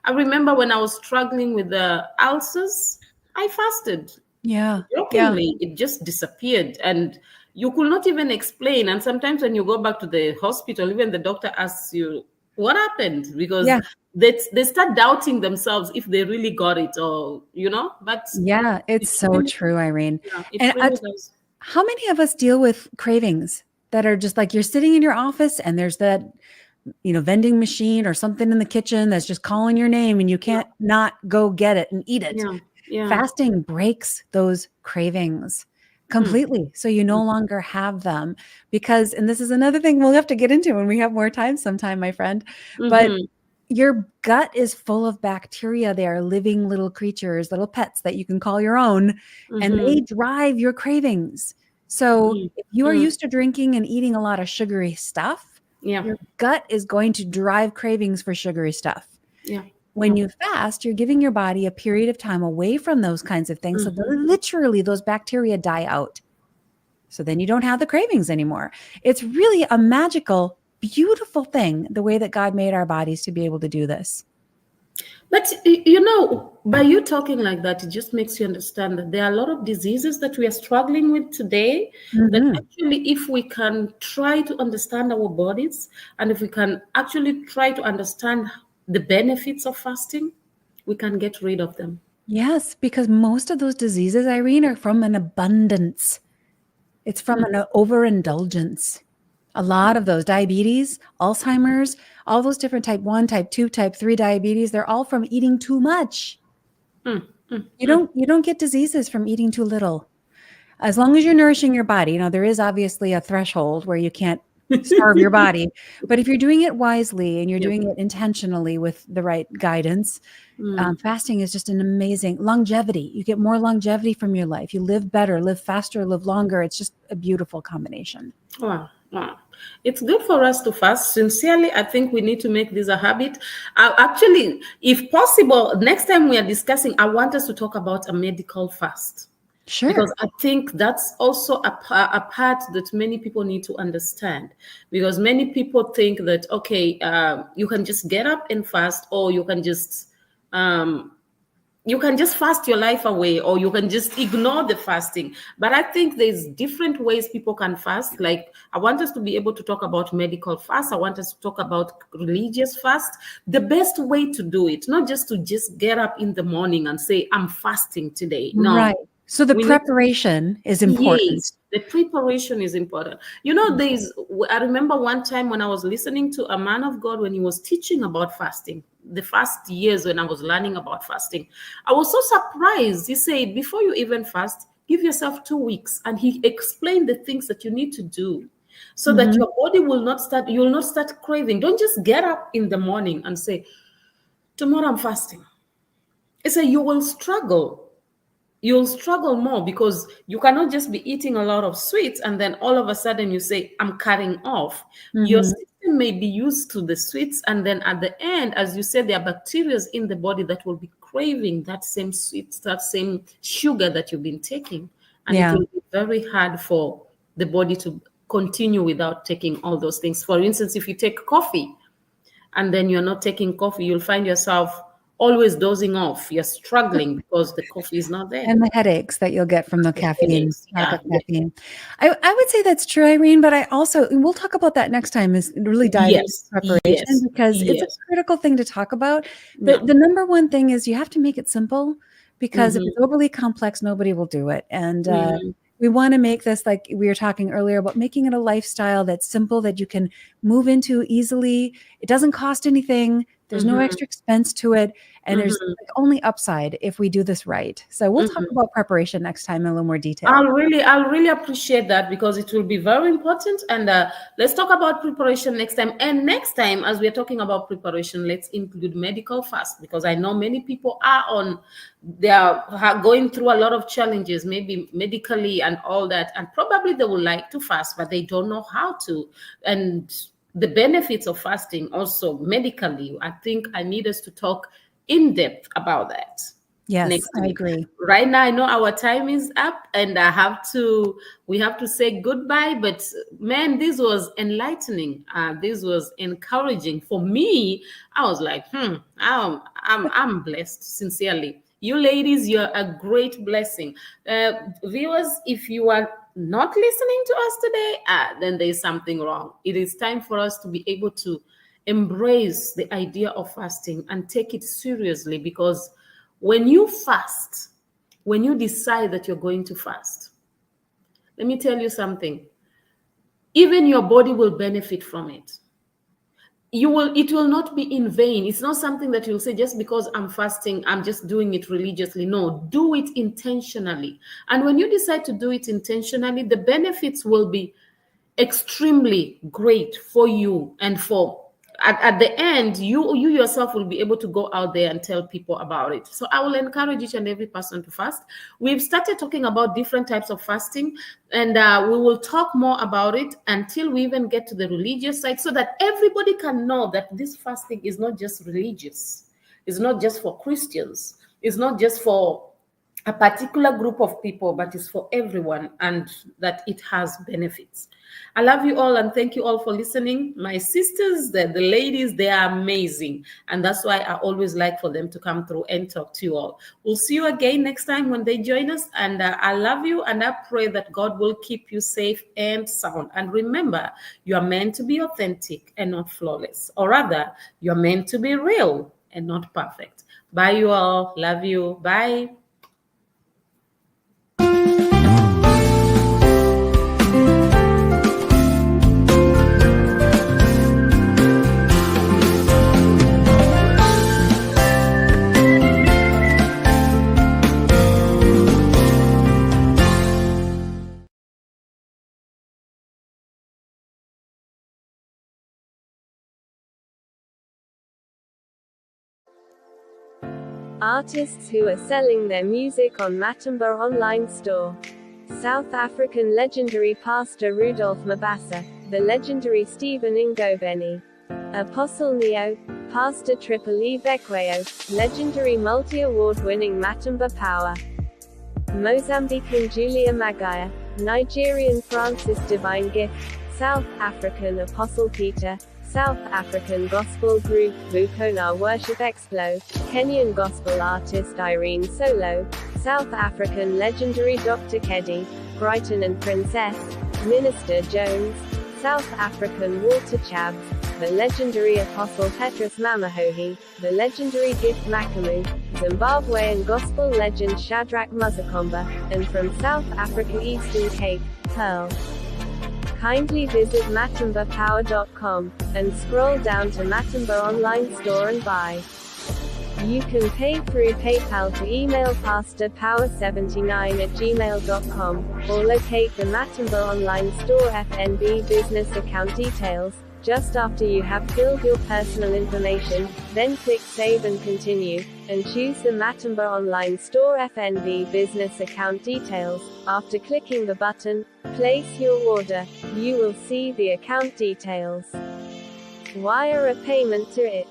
I remember when I was struggling with the ulcers, I fasted. Yeah. Jokingly, it just disappeared. And you could not even explain. And sometimes when you go back to the hospital, even the doctor asks you, what happened? Because they start doubting themselves if they really got it, or, but yeah, it's so true, Irene. Yeah, and how many of us deal with cravings that are just like, you're sitting in your office and there's that, vending machine or something in the kitchen that's just calling your name and you can't not go get it and eat it. Yeah. Fasting breaks those cravings completely. So you no longer have them, because, and this is another thing we'll have to get into when we have more time sometime, my friend, but your gut is full of bacteria. They are living little creatures, little pets that you can call your own, and they drive your cravings. So if you are used to drinking and eating a lot of sugary stuff, your gut is going to drive cravings for sugary stuff. Yeah. When you fast, you're giving your body a period of time away from those kinds of things. So literally those bacteria die out. So then you don't have the cravings anymore. It's really a magical, beautiful thing, the way that God made our bodies to be able to do this. But by you talking like that, it just makes you understand that there are a lot of diseases that we are struggling with today. That Mhm. actually, if we can try to understand our bodies, and if we can actually try to understand the benefits of fasting, we can get rid of them. Yes, because most of those diseases, Irene, are from an abundance. It's from an overindulgence. A lot of those diabetes, Alzheimer's, all those different type 1, type 2, type 3 diabetes, they're all from eating too much. Mm, mm, You don't get diseases from eating too little. As long as you're nourishing your body. There is obviously a threshold where you can't starve your body, but if you're doing it wisely and you're Yep. doing it intentionally with the right guidance, Mm. fasting is just an amazing longevity. You get more longevity from your life. You live better, live faster, live longer. It's just a beautiful combination. Wow, wow. It's good for us to fast. Sincerely, I think we need to make this a habit. Actually, if possible, next time we are discussing, I want us to talk about a medical fast. Because Sure. I think that's also a part that many people need to understand. Because many people think that, okay, you can just get up and fast, or um, you can just fast your life away, or you can just ignore the fasting. But I think there's different ways people can fast. Like, I want us to be able to talk about medical fast. I want us to talk about religious fast. The best way to do it, not just to just get up in the morning and say, I'm fasting today. No, Right. So the we need to. preparation is important. Yes, the preparation is important. I remember one time when I was listening to a man of God when he was teaching about fasting, the first years when I was learning about fasting. I was so surprised. He said, before you even fast, give yourself 2 weeks. And he explained the things that you need to do so that Mhm. your body you will not start craving. Don't just get up in the morning and say, tomorrow I'm fasting. He said, you'll struggle more, because you cannot just be eating a lot of sweets and then all of a sudden you say, I'm cutting off. Your Mhm. system may be used to the sweets, and then at the end, as you said, there are bacteria in the body that will be craving that same sweets, that same sugar that you've been taking, and it Yeah. will be very hard for the body to continue without taking all those things. For instance, if you take coffee and then you're not taking coffee, you'll find yourself always dozing off. You're struggling because the coffee is not there. And the headaches that you'll get from the The caffeine, headaches. lack Yeah. of caffeine. I would say that's true, Irene, but I also, and we'll talk about that next time, is really dive into Yes. preparation Yes. because it's a Yes. critical thing to talk about. Yeah. The number one thing is you have to make it simple because if Mm-hmm. it's overly complex, nobody will do it. And Mm-hmm. we want to make this, like we were talking earlier, about making it a lifestyle that's simple, that you can move into easily. It doesn't cost anything. There's no Mm-hmm. extra expense to it. And there's Mm-hmm. like only upside if we do this right. So we'll talk Mm-hmm. about preparation next time in a little more detail. I'll really appreciate that, because it will be very important. And let's talk about preparation next time. And next time, as we're talking about preparation, let's include medical fast, because I know many people they are going through a lot of challenges, maybe medically and all that, and probably they would like to fast, but they don't know how to. And the benefits of fasting also medically, I think I need us to talk in depth about that Yes, next I week. agree. Right now, I know our time is up, and we have to say goodbye. But man, this was enlightening. This was encouraging for me. I was like, I'm blessed, sincerely. You ladies, you're a great blessing. Viewers, if you are not listening to us today, then there's something wrong. It is time for us to be able to embrace the idea of fasting and take it seriously, because when you fast, when you decide that you're going to fast, let me tell you something. Even your body will benefit from it. It will not be in vain. It's not something that you'll say, just because I'm fasting, I'm just doing it religiously. No, do it intentionally. And when you decide to do it intentionally, the benefits will be extremely great for you, and at the end, you yourself will be able to go out there and tell people about it. So I will encourage each and every person to fast. We've started talking about different types of fasting, and we will talk more about it until we even get to the religious side, so that everybody can know that this fasting is not just religious. It's not just for Christians. It's not just for a particular group of people, but it's for everyone, and that it has benefits. I love you all and thank you all for listening. My sisters, the ladies, they are amazing. And that's why I always like for them to come through and talk to you all. We'll see you again next time when they join us. And I love you and I pray that God will keep you safe and sound. And remember, you are meant to be authentic and not flawless. Or rather, you're meant to be real and not perfect. Bye, you all. Love you. Bye. Artists who are selling their music on Matumba online store. South African legendary pastor Rudolph Mabasa, the legendary Stephen Ngobeni, Apostle Neo, Pastor Triple E Bekweyo, legendary multi-award-winning Matumba Power, Mozambican Julia Magaya, Nigerian Francis Divine Gift, South African Apostle Peter, South African gospel group Vukona Worship Explo, Kenyan gospel artist Irene Solo, South African legendary Dr. Keddy, Brighton and Princess, Minister Jones, South African Walter Chabs, the legendary Apostle Petrus Mamahohi, the legendary Gift Makamu, Zimbabwean gospel legend Shadrach Muzakomba, and from South Africa Eastern Cape, Pearl. Kindly visit matumbapower.com, and scroll down to Matumba online store and buy. You can pay through PayPal to email pastorpower79@gmail.com, or locate the Matumba online store FNB business account details, just after you have filled your personal information, then click Save and Continue, and choose the Matumba online store FNB business account details. After clicking the button, Place your order, you will see the account details. Wire a payment to it.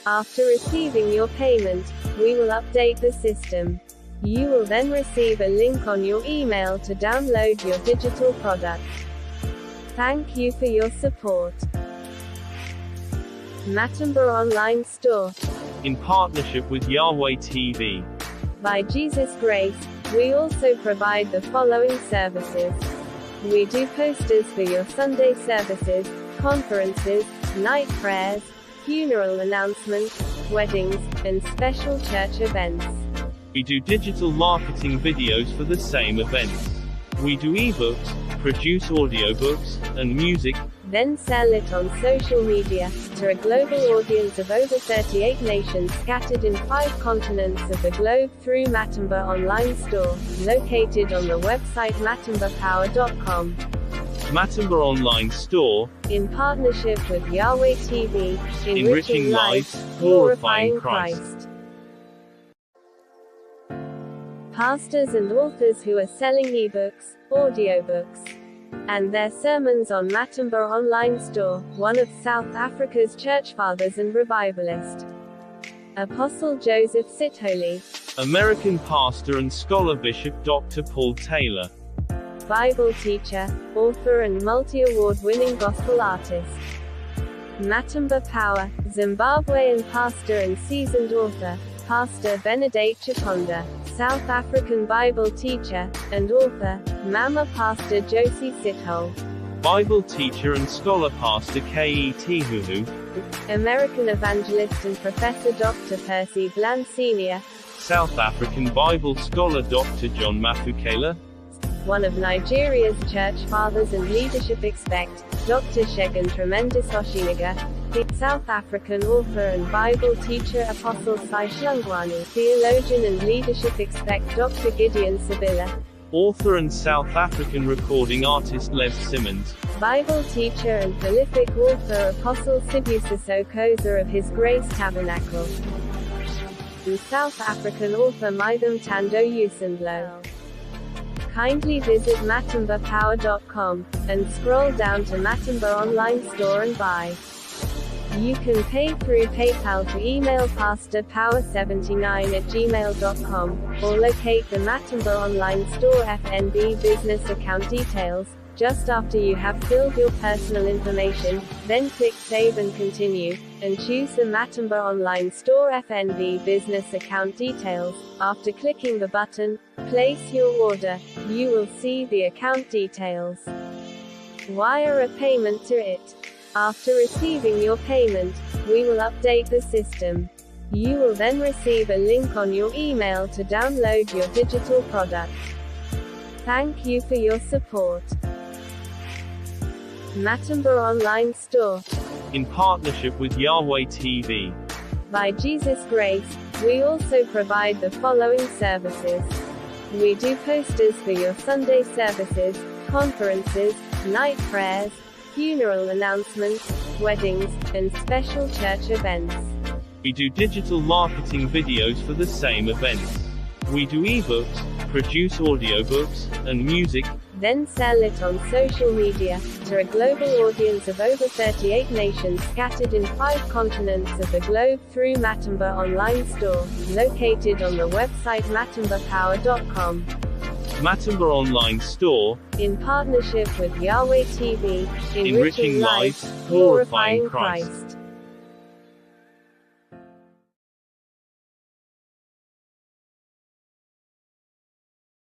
After receiving your payment, we will update the system. You will then receive a link on your email to download your digital product. Thank you for your support. Matumba Online Store. In partnership with Yahweh TV. By Jesus' grace, we also provide the following services. We do posters for your Sunday services, conferences, night prayers, funeral announcements, weddings, and special church events. We do digital marketing videos for the same events. We do ebooks, produce audiobooks, and music, then sell it on social media, to a global audience of over 38 nations scattered in 5 continents of the globe through Matumba Online Store, located on the website matumbapower.com. Matumba Online Store, in partnership with Yahweh TV, enriching lives, glorifying Christ. Pastors and authors who are selling ebooks, audiobooks, and their sermons on Matumba Online Store, one of South Africa's church fathers and revivalist, Apostle Joseph Sitholy, American pastor and scholar Bishop Dr. Paul Taylor, Bible teacher, author and multi-award-winning gospel artist, Matumba Power, Zimbabwean pastor and seasoned author, Pastor Benedict Chiponda, South African Bible teacher, and author, Mama Pastor Josie Sithole, Bible teacher and scholar Pastor K.E.T. Huhu, American evangelist and professor Dr. Percy Bland Sr., South African Bible scholar Dr. John Mafukela, one of Nigeria's church fathers and leadership expect, Dr. Shegun Tremendous Oshinaga, the South African author and Bible teacher Apostle Sai Shlungwani, theologian and leadership expect Dr. Gideon Sabila, author and South African recording artist Lev Simmons, Bible teacher and prolific author Apostle Sibusa Sokoza of His Grace Tabernacle, and South African author Mitham Tando Usandlo. Kindly visit matumbapower.com, and scroll down to Matumba Online Store and buy. You can pay through PayPal to email pastorpower79@gmail.com, or locate the Matumba Online Store FNB business account details. Just after you have filled your personal information, then click Save and Continue, and choose the Matumba Online Store FNB business account details. After clicking the button, Place your order, you will see the account details. Wire a payment to it. After receiving your payment, we will update the system. You will then receive a link on your email to download your digital product. Thank you for your support. Matumba Online Store. In partnership with Yahweh TV. By Jesus' grace, we also provide the following services. We do posters for your Sunday services, conferences, night prayers, funeral announcements, weddings, and special church events. We do digital marketing videos for the same events. We do ebooks, produce audiobooks, and music, then sell it on social media, to a global audience of over 38 nations scattered in 5 continents of the globe through Matumba Online Store, located on the website matumbapower.com. Matumba Online Store, in partnership with Yahweh TV, enriching lives, glorifying Christ.